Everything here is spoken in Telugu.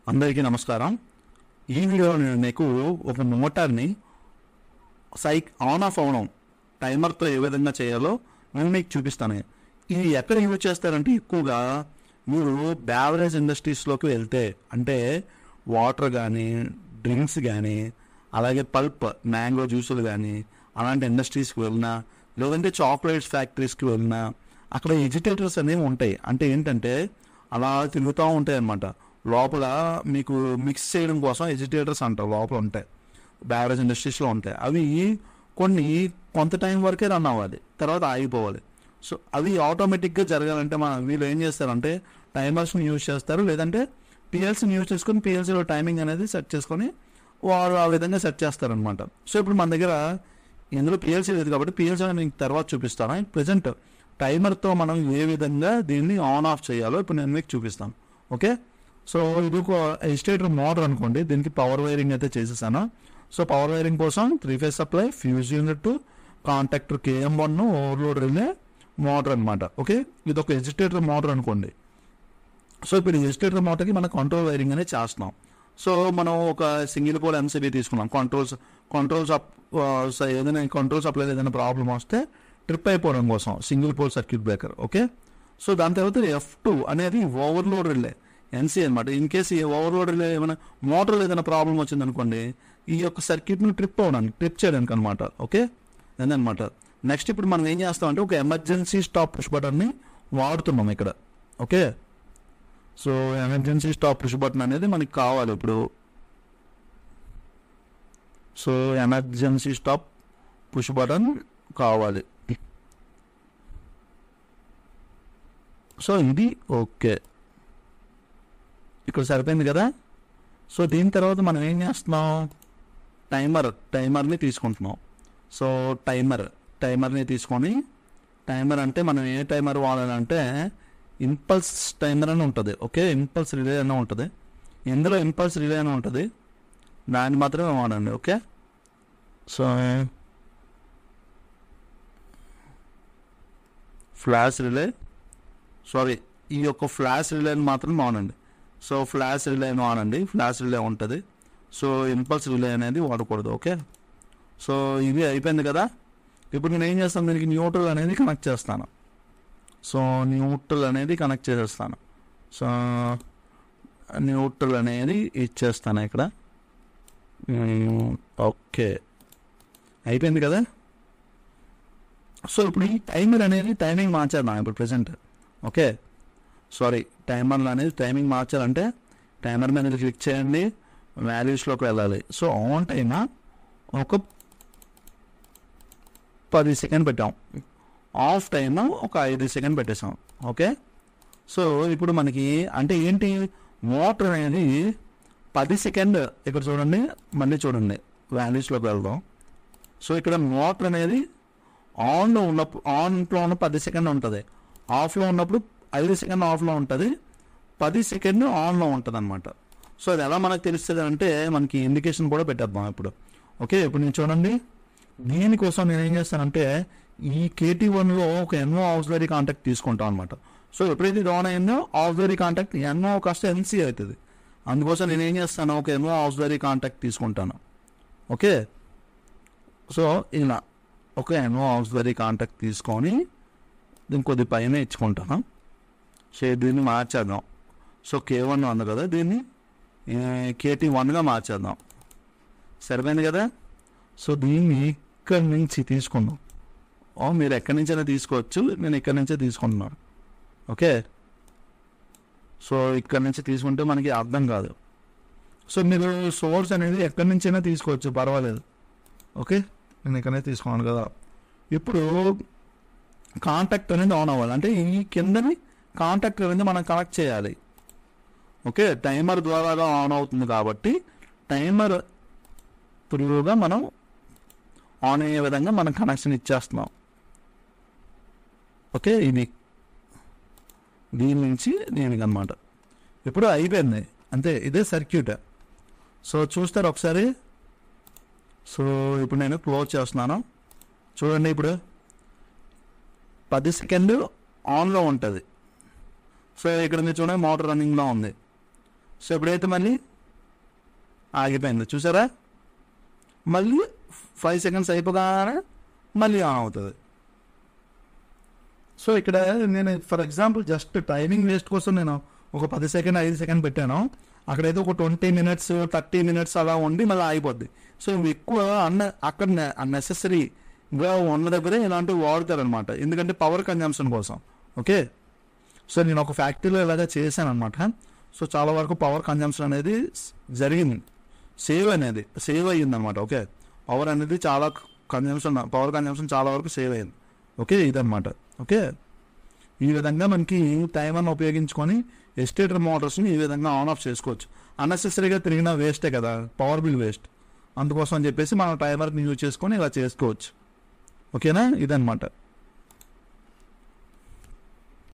అందరికీ నమస్కారం. ఈ వీడియోలో నేను మీకు ఒక మోటార్ని ఆన్ ఆఫ్ అవడం టైమర్తో ఏ విధంగా చేయాలో నేను మీకు చూపిస్తాను. ఇది ఎక్కడ యూజ్ చేస్తారంటే ఎక్కువగా మీరు బ్యావరేజ్ ఇండస్ట్రీస్లోకి వెళ్తే, అంటే వాటర్ కానీ డ్రింక్స్ కానీ అలాగే పల్ప్ మ్యాంగో జ్యూసులు కానీ అలాంటి ఇండస్ట్రీస్కి వెళ్ళినా, లేదంటే చాక్లెట్స్ ఫ్యాక్టరీస్కి వెళ్ళినా అక్కడ ఎజిటేటర్స్ అనేవి ఉంటాయి. అంటే ఏంటంటే అలా తిరుగుతూ ఉంటాయి అన్నమాట. లోపల మీకు మిక్స్ చేయడం కోసం ఎజిటేటర్స్ అంటారు, లోపల ఉంటాయి, బ్యావరేజ్ ఇండస్ట్రీస్లో ఉంటాయి. అవి కొంత టైం వరకే రన్ అవ్వాలి, తర్వాత ఆగిపోవాలి. సో అవి ఆటోమేటిక్గా జరగాలంటే వీళ్ళు ఏం చేస్తారంటే టైమర్స్ని యూజ్ చేస్తారు, లేదంటే పిఎల్సీని యూజ్ చేసుకొని పిఎల్సీలో టైమింగ్ అనేది సెట్ చేసుకొని వారు ఆ విధంగా సెట్ చేస్తారనమాట. సో ఇప్పుడు మన దగ్గర ఇందులో పిఎల్సీ లేదు కాబట్టి పిఎల్సీ నేను తర్వాత చూపిస్తాను. ప్రజెంట్ టైమర్తో మనం ఏ విధంగా దీన్ని ఆన్ ఆఫ్ చేయాలో ఇప్పుడు నేను మీకు చూపిస్తాను. ఓకే, సో ఇది ఒక ఎజిటేటర్ మోటార్ అనుకోండి. దీనికి పవర్ వైరింగ్ అయితే చేసేసాను. సో పవర్ వైరింగ్ కోసం 3-phase supply, fuse unit, contactor KM1, overload relay, motor అనమాట. ఓకే, ఇది ఒక ఎజిటేటర్ మోటార్ అనుకోండి. సో ఇప్పుడు ఈ ఎజిటేటర్ మోటార్కి మనం కంట్రోల్ వైరింగ్ అనేది చేస్తున్నాం. సో మనం ఒక సింగిల్ పోల్ MCB తీసుకున్నాం. ఏదైనా కంట్రోల్ సప్లై ఏదైనా ప్రాబ్లం వస్తే ట్రిప్ అయిపోవడం కోసం single pole circuit breaker. Okay, so దాని తర్వాత F2 అనేది ఓవర్లోడ్ రిలే, NC అనమాట. ఇన్ కేసు ఈ ఓవర్లోడ్ రిలే ఏమైనా మోటార్లో ఏదైనా ప్రాబ్లం వచ్చిందనుకోండి, ఈ యొక్క సర్క్యూట్ని ట్రిప్ చేయడానికి అనమాట. ఓకే, అదనమాట. నెక్స్ట్ ఇప్పుడు మనం ఏం చేస్తామంటే ఒక ఎమర్జెన్సీ స్టాప్ పుష్ బటన్ని వాడుతున్నాం ఇక్కడ. Okay, so emergency stop push button అనేది మనకి కావాలి ఇప్పుడు. So emergency stop push button కావాలి. సో ఇది ఓకే, ఇక్కడ సరిపోయింది కదా. సో దీని తర్వాత మనం ఏం చేస్తున్నాం, టైమర్ని తీసుకుంటున్నాం. సో టైమర్ని తీసుకొని, టైమర్ అంటే మనం ఏ టైమర్ వాడాలంటే ఇంపల్స్ టైమర్ అని ఉంటుంది. ఓకే, ఇంపల్స్ రిలే అని ఉంటుంది. ఇందులో ఇంపల్స్ రిలే అని ఉంటుంది, దాన్ని మాత్రమే వాడండి. ఓకే, సో ఈ యొక్క ఫ్లాష్ రిలేని మాత్రం వాడండి. సో ఫ్లాష్ రిలేని వాడండి, ఫ్లాష్ రిలే ఉంటుంది. సో ఇంపల్స్ రిలే అనేది వాడకూడదు. ఓకే, సో ఇది అయిపోయింది కదా. ఇప్పుడు నేను ఏం చేస్తాను, దీనికి న్యూట్రల్ అనేది కనెక్ట్ చేస్తాను. సో న్యూట్రల్ అనేది కనెక్ట్ చేసేస్తాను. సో న్యూట్రల్ అనేది ఇచ్చేస్తాను ఇక్కడ. ఓకే, అయిపోయింది కదా. సో ఇప్పుడు ఈ టైమర్ అనేది టైమింగ్ మార్చేద్దాం ఇప్పుడు ప్రజెంట్. ఓకే, టైమర్లు అనేది టైమింగ్ మార్చాలంటే టైమర్ మీద క్లిక్ చేయండి, వాల్యూస్లోకి వెళ్ళాలి. సో ఆన్ టైమర్ ఒక 10 సెకండ్ పెట్టాం, ఆఫ్ టైమ్ ఒక 5 సెకండ్ పెట్టేసాం. ఓకే, సో ఇప్పుడు మనకి అంటే ఏంటి, మోటార్ అనేది 10 సెకండ్, ఇక్కడ చూడండి, మళ్ళీ చూడండి, వాల్యూస్లోకి వెళ్దాం. సో ఇక్కడ మోటార్ అనేది ఆన్లో ఉన్నప్పుడు 10 సెకండ్ ఉంటుంది, ఆఫ్లో ఉన్నప్పుడు 5 సెకండ్ ఆఫ్లో ఉంటుంది, 10 సెకండ్ ఆన్లో ఉంటుంది అనమాట. సో అది ఎలా మనకు తెలుస్తుంది అంటే మనకి ఇండికేషన్ కూడా పెట్టేద్దాం ఇప్పుడు. ఓకే, ఇప్పుడు నేను చూడండి, దీనికోసం నేను ఏం చేస్తానంటే ఈ KT1లో ఒక NO ఆక్సిలరీ కాంటాక్ట్ తీసుకుంటాం అనమాట. సో ఎప్పుడైతే ఇది ఆన్ అయిందో ఆక్సిలరీ కాంటాక్ట్ NO కాస్త NC అవుతుంది. అందుకోసం నేను ఏం చేస్తాను, ఒక NO ఆక్సిలరీ కాంటాక్ట్ తీసుకుంటాను. ఓకే, సో ఇలా ఒక NO ఆక్సిలరీ కాంటాక్ట్ తీసుకొని దీన్ని కొద్ది పైన ఇచ్చుకుంటాను. సో దీన్ని మార్చేద్దాం. సో K1 ఉంది కదా, దీన్ని KT1గా మార్చేద్దాం. సరిపోయింది కదా. సో దీన్ని ఇక్కడి నుంచి తీసుకుందాం. మీరు ఎక్కడి నుంచైనా తీసుకోవచ్చు, నేను ఇక్కడి నుంచే తీసుకుంటున్నాను. ఓకే, సో ఇక్కడి నుంచి తీసుకుంటే మనకి అర్థం కాదు. సో మీరు సోర్స్ అనేది ఎక్కడి నుంచైనా తీసుకోవచ్చు, పర్వాలేదు. ఓకే, నేను ఇక్కడనే తీసుకున్నాను కదా. ఇప్పుడు కాంటాక్ట్ అనేది ఆన్ అవ్వాలి, అంటే ఈ కిందని కాంటాక్ట్ అనేది మనం కనెక్ట్ చేయాలి. ఓకే, టైమర్ ద్వారా ఆన్ అవుతుంది కాబట్టి టైమర్ త్రూగా మనం ఆన్ అయ్యే విధంగా మనం కనెక్షన్ ఇచ్చేస్తున్నాం. ఓకే, ఇది దీని నుంచి దీనికి అనమాట. ఇప్పుడు అయిపోయింది అంతే, ఇదే సర్క్యూట్. సో చూస్తారు ఒకసారి. సో ఇప్పుడు నేను క్లోజ్ చేస్తున్నాను, చూడండి. ఇప్పుడు 10 సెకండ్ ఆన్లో ఉంటుంది. సో ఇక్కడ మీరు చూడండి, మోటార్ రన్నింగ్లో ఉంది. సో ఎప్పుడైతే మళ్ళీ ఆగిపోయింది చూసారా, మళ్ళీ 5 సెకండ్స్ అయిపోగానే మళ్ళీ ఆన్ అవుతుంది. సో ఇక్కడ నేను for example just timing waste కోసం నేను ఒక 10 సెకండ్ 5 సెకండ్ పెట్టాను, అక్కడైతే ఒక 20 మినిట్స్ 30 మినిట్స్ అలా ఉండి మళ్ళీ ఆగిపోద్ది. సో ఎక్కువ అక్కడ అన్నెసెసరీగా ఉన్న దగ్గరే ఇలాంటివి వాడతారనమాట, ఎందుకంటే పవర్ కన్జంప్షన్ కోసం. ఓకే, సో నేను ఒక ఫ్యాక్టరీలో ఇలాగే చేశాను అనమాట. సో చాలా వరకు పవర్ కన్జంప్షన్ అనేది జరిగింది, సేవ్ అయ్యింది అనమాట. ఓకే, పవర్ అనేది చాలా పవర్ కన్జంప్షన్ చాలా వరకు సేవ్ అయ్యింది. ఓకే, ఇదనమాట. ఓకే, ఈ విధంగా మనకి టైమర్ని ఉపయోగించుకొని ఎస్టేటర్ మోటార్స్ని ఈ విధంగా ఆన్ ఆఫ్ చేసుకోవచ్చు. అన్నెసెసరీగా తిరిగిన వేస్టే కదా, పవర్ బిల్ వేస్ట్, అందుకోసం అని చెప్పేసి మనం టైమర్ని యూజ్ చేసుకొని ఇలా చేసుకోవచ్చు. ఓకేనా, ఇదనమాట.